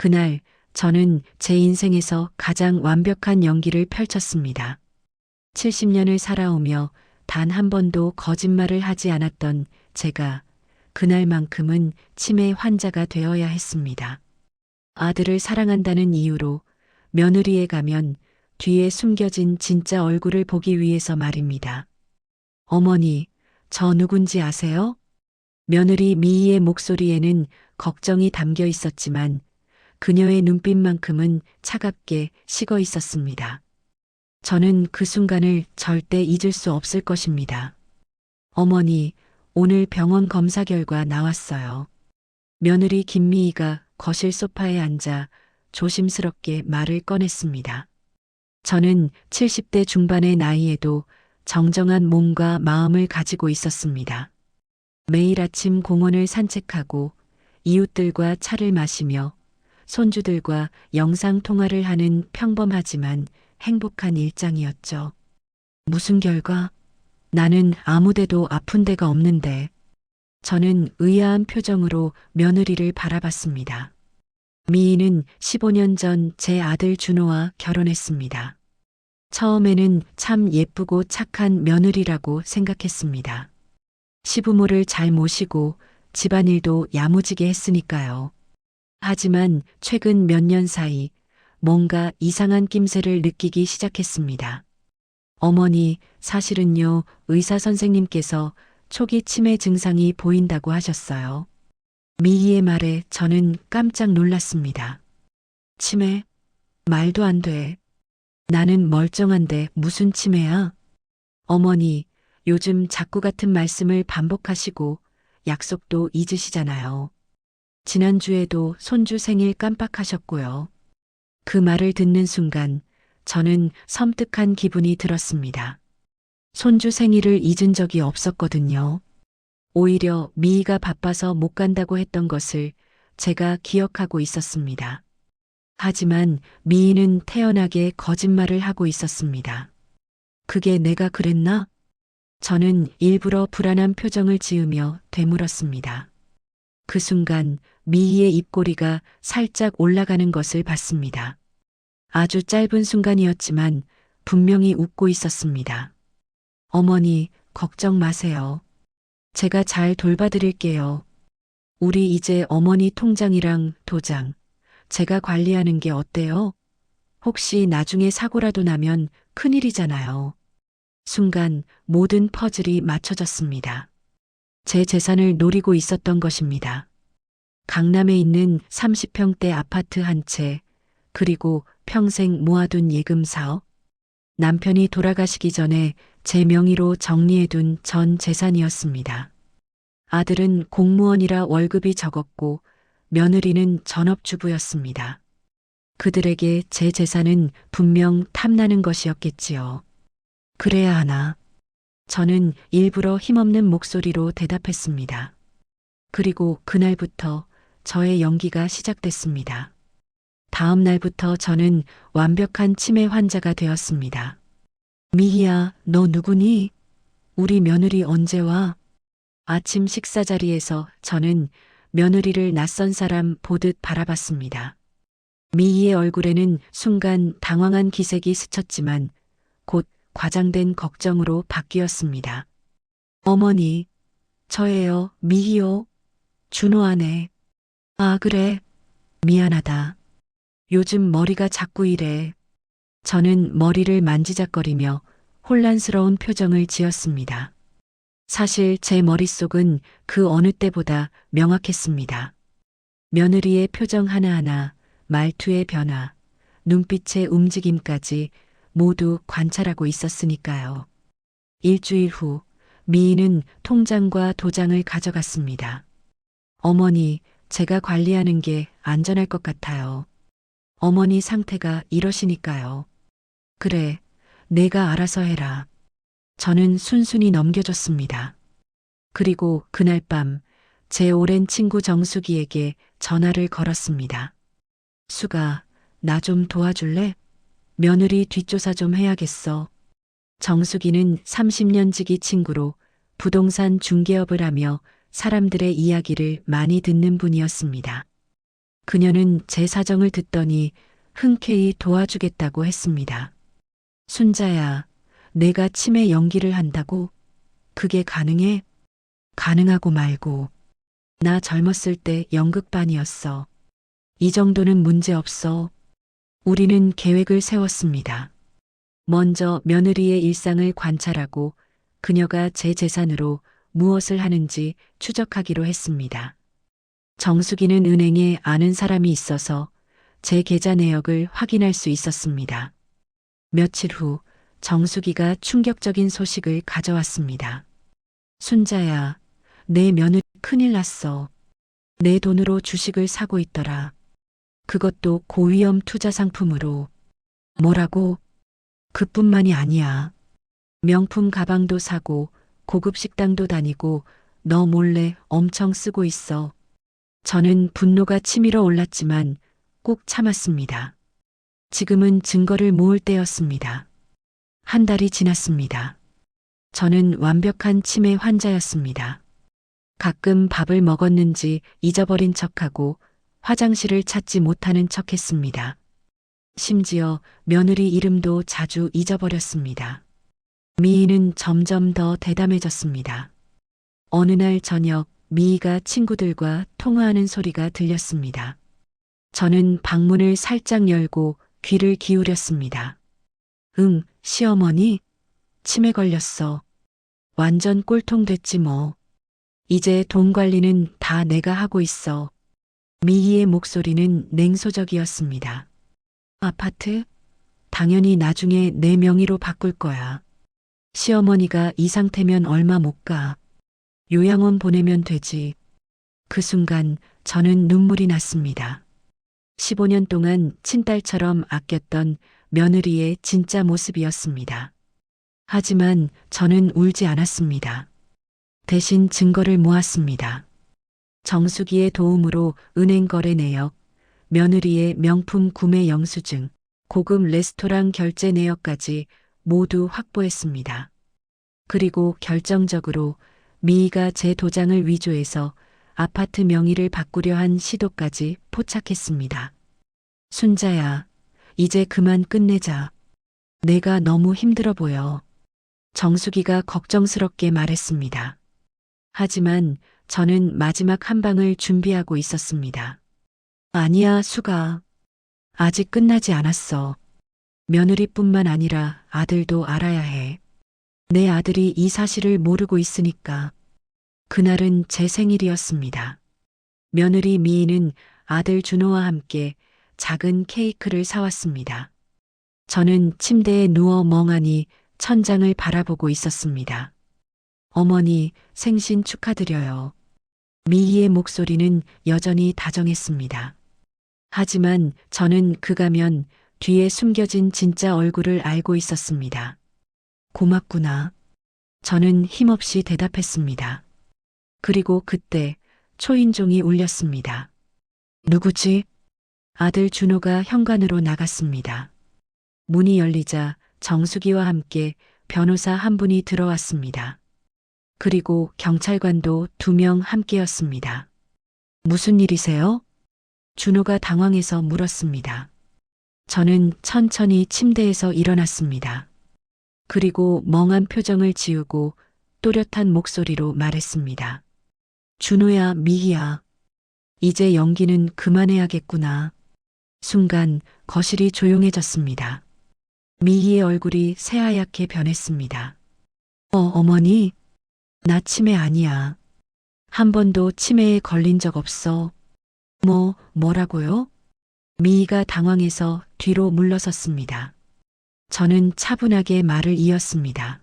그날 저는 제 인생에서 가장 완벽한 연기를 펼쳤습니다. 70년을 살아오며 단 한 번도 거짓말을 하지 않았던 제가 그날만큼은 치매 환자가 되어야 했습니다. 아들을 사랑한다는 이유로 며느리에 가면 뒤에 숨겨진 진짜 얼굴을 보기 위해서 말입니다. 어머니, 저 누군지 아세요? 며느리 미희의 목소리에는 걱정이 담겨 있었지만 그녀의 눈빛만큼은 차갑게 식어 있었습니다. 저는 그 순간을 절대 잊을 수 없을 것입니다. 어머니, 오늘 병원 검사 결과 나왔어요. 며느리 김미희가 거실 소파에 앉아 조심스럽게 말을 꺼냈습니다. 저는 70대 중반의 나이에도 정정한 몸과 마음을 가지고 있었습니다. 매일 아침 공원을 산책하고 이웃들과 차를 마시며 손주들과 영상 통화를 하는 평범하지만 행복한 일상이었죠. 무슨 결과? 나는 아무데도 아픈 데가 없는데. 저는 의아한 표정으로 며느리를 바라봤습니다. 미희는 15년 전 제 아들 준호와 결혼했습니다. 처음에는 참 예쁘고 착한 며느리라고 생각했습니다. 시부모를 잘 모시고 집안일도 야무지게 했으니까요. 하지만 최근 몇 년 사이 뭔가 이상한 낌새를 느끼기 시작했습니다. 어머니, 사실은요, 의사 선생님께서 초기 치매 증상이 보인다고 하셨어요. 미희의 말에 저는 깜짝 놀랐습니다. 치매? 말도 안 돼. 나는 멀쩡한데 무슨 치매야? 어머니, 요즘 자꾸 같은 말씀을 반복하시고 약속도 잊으시잖아요. 지난주에도 손주 생일 깜빡하셨고요. 그 말을 듣는 순간 저는 섬뜩한 기분이 들었습니다. 손주 생일을 잊은 적이 없었거든요. 오히려 미희가 바빠서 못 간다고 했던 것을 제가 기억하고 있었습니다. 하지만 미희는 태연하게 거짓말을 하고 있었습니다. 그게 내가 그랬나? 저는 일부러 불안한 표정을 지으며 되물었습니다. 그 순간 미희의 입꼬리가 살짝 올라가는 것을 봤습니다. 아주 짧은 순간이었지만 분명히 웃고 있었습니다. 어머니, 걱정 마세요. 제가 잘 돌봐드릴게요. 우리 이제 어머니 통장이랑 도장, 제가 관리하는 게 어때요? 혹시 나중에 사고라도 나면 큰일이잖아요. 순간 모든 퍼즐이 맞춰졌습니다. 제 재산을 노리고 있었던 것입니다. 강남에 있는 30평대 아파트 한 채, 그리고 평생 모아둔 예금 사업, 남편이 돌아가시기 전에 제 명의로 정리해둔 전 재산이었습니다. 아들은 공무원이라 월급이 적었고 며느리는 전업주부였습니다. 그들에게 제 재산은 분명 탐나는 것이었겠지요. 그래야 하나. 저는 일부러 힘없는 목소리로 대답했습니다. 그리고 그날부터 저의 연기가 시작됐습니다. 다음 날부터 저는 완벽한 치매 환자가 되었습니다. 미희야, 너 누구니? 우리 며느리 언제 와? 아침 식사 자리에서 저는 며느리를 낯선 사람 보듯 바라봤습니다. 미희의 얼굴에는 순간 당황한 기색이 스쳤지만 곧 과장된 걱정으로 바뀌었습니다. 어머니, 저예요, 미희요. 준호 아내. 아, 그래. 미안하다. 요즘 머리가 자꾸 이래. 저는 머리를 만지작거리며 혼란스러운 표정을 지었습니다. 사실 제 머릿속은 그 어느 때보다 명확했습니다. 며느리의 표정 하나하나, 말투의 변화, 눈빛의 움직임까지 모두 관찰하고 있었으니까요. 일주일 후 미희는 통장과 도장을 가져갔습니다. 어머니, 제가 관리하는 게 안전할 것 같아요. 어머니 상태가 이러시니까요. 그래, 내가 알아서 해라. 저는 순순히 넘겨줬습니다. 그리고 그날 밤 제 오랜 친구 정수기에게 전화를 걸었습니다. 수가, 나 좀 도와줄래? 며느리 뒷조사 좀 해야겠어. 정수기는 30년 지기 친구로 부동산 중개업을 하며 사람들의 이야기를 많이 듣는 분이었습니다. 그녀는 제 사정을 듣더니 흔쾌히 도와주겠다고 했습니다. 순자야, 내가 치매 연기를 한다고? 그게 가능해? 가능하고 말고. 나 젊었을 때 연극반이었어. 이 정도는 문제 없어. 우리는 계획을 세웠습니다. 먼저 며느리의 일상을 관찰하고 그녀가 제 재산으로 무엇을 하는지 추적하기로 했습니다. 정수기는 은행에 아는 사람이 있어서 제 계좌 내역을 확인할 수 있었습니다. 며칠 후 정수기가 충격적인 소식을 가져왔습니다. 순자야, 내 며느리 큰일 났어. 내 돈으로 주식을 사고 있더라. 그것도 고위험 투자 상품으로. 뭐라고? 그뿐만이 아니야. 명품 가방도 사고 고급 식당도 다니고 너 몰래 엄청 쓰고 있어. 저는 분노가 치밀어 올랐지만 꼭 참았습니다. 지금은 증거를 모을 때였습니다. 한 달이 지났습니다. 저는 완벽한 치매 환자였습니다. 가끔 밥을 먹었는지 잊어버린 척하고 화장실을 찾지 못하는 척했습니다. 심지어 며느리 이름도 자주 잊어버렸습니다. 미희는 점점 더 대담해졌습니다. 어느 날 저녁 미희가 친구들과 통화하는 소리가 들렸습니다. 저는 방문을 살짝 열고 귀를 기울였습니다. 응, 시어머니? 치매 걸렸어. 완전 꼴통 됐지 뭐. 이제 돈 관리는 다 내가 하고 있어. 미희의 목소리는 냉소적이었습니다. 아파트? 당연히 나중에 내 명의로 바꿀 거야. 시어머니가 이 상태면 얼마 못 가. 요양원 보내면 되지. 그 순간 저는 눈물이 났습니다. 15년 동안 친딸처럼 아꼈던 며느리의 진짜 모습이었습니다. 하지만 저는 울지 않았습니다. 대신 증거를 모았습니다. 정수기의 도움으로 은행 거래 내역, 며느리의 명품 구매 영수증, 고급 레스토랑 결제 내역까지 모두 확보했습니다. 그리고 결정적으로 미희가 제 도장을 위조해서 아파트 명의를 바꾸려 한 시도까지 포착했습니다. 순자야, 이제 그만 끝내자. 내가 너무 힘들어 보여. 정수기가 걱정스럽게 말했습니다. 하지만 저는 마지막 한 방을 준비하고 있었습니다. 아니야, 수가. 아직 끝나지 않았어. 며느리뿐만 아니라 아들도 알아야 해. 내 아들이 이 사실을 모르고 있으니까. 그날은 제 생일이었습니다. 며느리 미희는 아들 준호와 함께 작은 케이크를 사왔습니다. 저는 침대에 누워 멍하니 천장을 바라보고 있었습니다. 어머니, 생신 축하드려요. 미희의 목소리는 여전히 다정했습니다. 하지만 저는 그 가면 뒤에 숨겨진 진짜 얼굴을 알고 있었습니다. 고맙구나. 저는 힘없이 대답했습니다. 그리고 그때 초인종이 울렸습니다. 누구지? 아들 준호가 현관으로 나갔습니다. 문이 열리자 정수기와 함께 변호사 한 분이 들어왔습니다. 그리고 경찰관도 2명 함께였습니다. 무슨 일이세요? 준호가 당황해서 물었습니다. 저는 천천히 침대에서 일어났습니다. 그리고 멍한 표정을 지우고 또렷한 목소리로 말했습니다. 준호야, 미희야. 이제 연기는 그만해야겠구나. 순간 거실이 조용해졌습니다. 미희의 얼굴이 새하얗게 변했습니다. 어머니? 나 치매 아니야. 한 번도 치매에 걸린 적 없어. 뭐라고요? 미희가 당황해서 뒤로 물러섰습니다. 저는 차분하게 말을 이었습니다.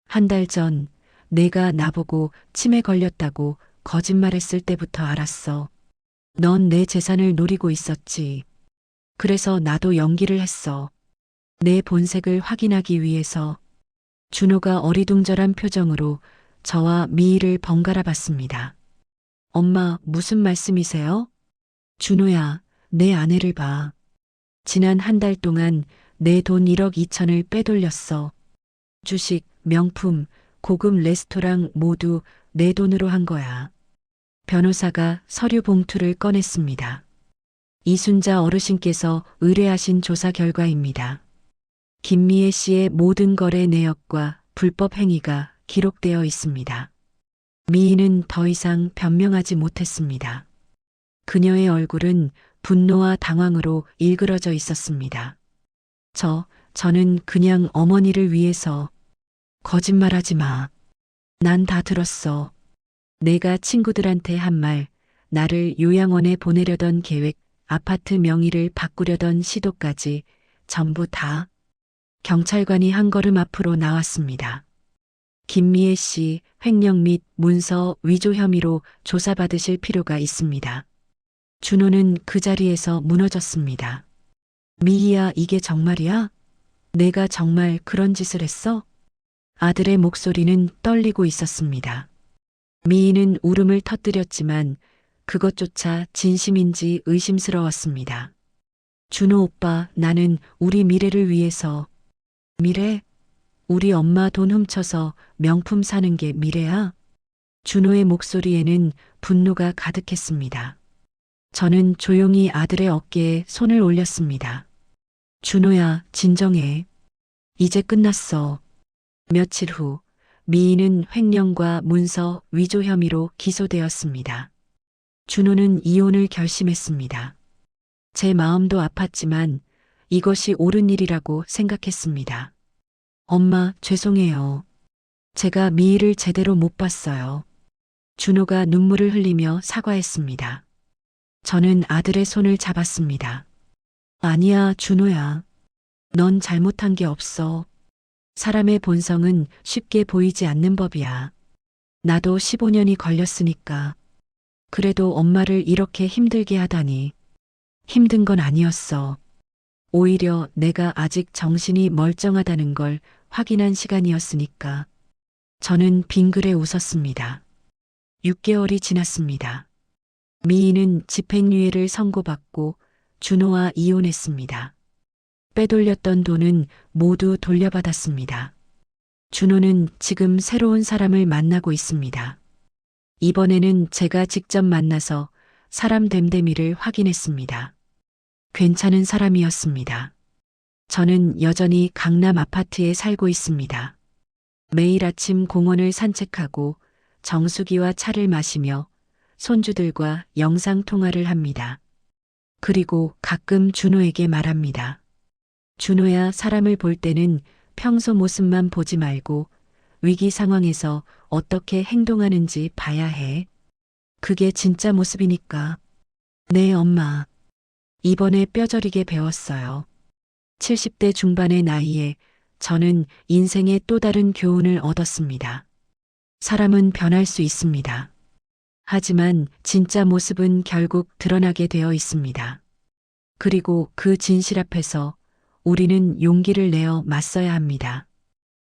한 달 전 내가 나보고 치매 걸렸다고 거짓말했을 때부터 알았어. 넌 내 재산을 노리고 있었지. 그래서 나도 연기를 했어. 내 본색을 확인하기 위해서. 준호가 어리둥절한 표정으로 저와 미희를 번갈아 봤습니다. 엄마, 무슨 말씀이세요? 준호야, 내 아내를 봐. 지난 한 달 동안 내 돈 1억 2천을 빼돌렸어. 주식, 명품, 고급 레스토랑 모두 내 돈으로 한 거야. 변호사가 서류 봉투를 꺼냈습니다. 이순자 어르신께서 의뢰하신 조사 결과입니다. 김미애 씨의 모든 거래 내역과 불법 행위가 기록되어 있습니다. 미희는 더 이상 변명하지 못했습니다. 그녀의 얼굴은 분노와 당황으로 일그러져 있었습니다. 저는 그냥 어머니를 위해서. 거짓말하지 마. 난 다 들었어. 내가 친구들한테 한 말, 나를 요양원에 보내려던 계획, 아파트 명의를 바꾸려던 시도까지 전부 다. 경찰관이 한 걸음 앞으로 나왔습니다. 김미애 씨 횡령 및 문서 위조 혐의로 조사받으실 필요가 있습니다. 준호는 그 자리에서 무너졌습니다. 미희야, 이게 정말이야? 내가 정말 그런 짓을 했어? 아들의 목소리는 떨리고 있었습니다. 미희는 울음을 터뜨렸지만 그것조차 진심인지 의심스러웠습니다. 준호 오빠, 나는 우리 미래를 위해서. 미래? 우리 엄마 돈 훔쳐서 명품 사는 게 미래야? 준호의 목소리에는 분노가 가득했습니다. 저는 조용히 아들의 어깨에 손을 올렸습니다. 준호야, 진정해. 이제 끝났어. 며칠 후 미희는 횡령과 문서 위조 혐의로 기소되었습니다. 준호는 이혼을 결심했습니다. 제 마음도 아팠지만 이것이 옳은 일이라고 생각했습니다. 엄마, 죄송해요. 제가 미희를 제대로 못 봤어요. 준호가 눈물을 흘리며 사과했습니다. 저는 아들의 손을 잡았습니다. 아니야, 준호야. 넌 잘못한 게 없어. 사람의 본성은 쉽게 보이지 않는 법이야. 나도 15년이 걸렸으니까. 그래도 엄마를 이렇게 힘들게 하다니. 힘든 건 아니었어. 오히려 내가 아직 정신이 멀쩡하다는 걸 확인한 시간이었으니까. 저는 빙그레 웃었습니다. 6개월이 지났습니다. 미희는 집행유예를 선고받고 준호와 이혼했습니다. 빼돌렸던 돈은 모두 돌려받았습니다. 준호는 지금 새로운 사람을 만나고 있습니다. 이번에는 제가 직접 만나서 사람 됨됨이를 확인했습니다. 괜찮은 사람이었습니다. 저는 여전히 강남 아파트에 살고 있습니다. 매일 아침 공원을 산책하고 정수기와 차를 마시며 손주들과 영상통화를 합니다. 그리고 가끔 준호에게 말합니다. 준호야, 사람을 볼 때는 평소 모습만 보지 말고 위기 상황에서 어떻게 행동하는지 봐야 해. 그게 진짜 모습이니까. 네, 엄마. 이번에 뼈저리게 배웠어요. 70대 중반의 나이에 저는 인생의 또 다른 교훈을 얻었습니다. 사람은 변할 수 있습니다. 하지만 진짜 모습은 결국 드러나게 되어 있습니다. 그리고 그 진실 앞에서 우리는 용기를 내어 맞서야 합니다.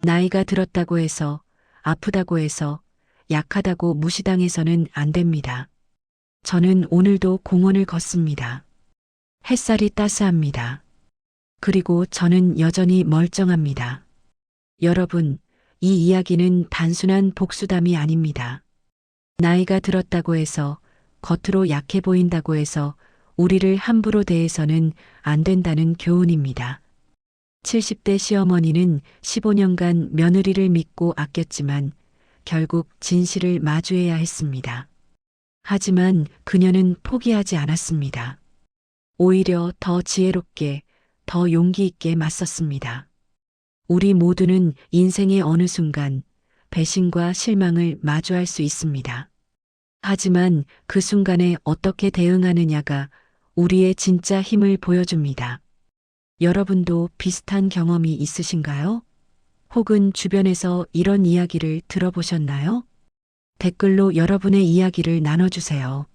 나이가 들었다고 해서, 아프다고 해서, 약하다고 무시당해서는 안 됩니다. 저는 오늘도 공원을 걷습니다. 햇살이 따스합니다. 그리고 저는 여전히 멀쩡합니다. 여러분, 이 이야기는 단순한 복수담이 아닙니다. 나이가 들었다고 해서, 겉으로 약해 보인다고 해서 우리를 함부로 대해서는 안 된다는 교훈입니다. 70대 시어머니는 15년간 며느리를 믿고 아꼈지만 결국 진실을 마주해야 했습니다. 하지만 그녀는 포기하지 않았습니다. 오히려 더 지혜롭게, 더 용기 있게 맞섰습니다. 우리 모두는 인생의 어느 순간 배신과 실망을 마주할 수 있습니다. 하지만 그 순간에 어떻게 대응하느냐가 우리의 진짜 힘을 보여줍니다. 여러분도 비슷한 경험이 있으신가요? 혹은 주변에서 이런 이야기를 들어보셨나요? 댓글로 여러분의 이야기를 나눠주세요.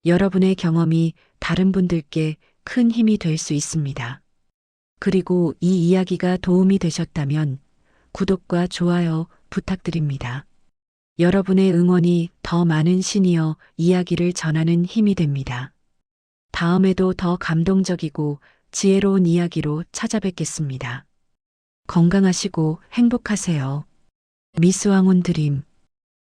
여러분의 경험이 다른 분들께 큰 힘이 될 수 있습니다. 그리고 이 이야기가 도움이 되셨다면 구독과 좋아요 부탁드립니다. 여러분의 응원이 더 많은 시니어 이야기를 전하는 힘이 됩니다. 다음에도 더 감동적이고 지혜로운 이야기로 찾아뵙겠습니다. 건강하시고 행복하세요. 미스왕온 드림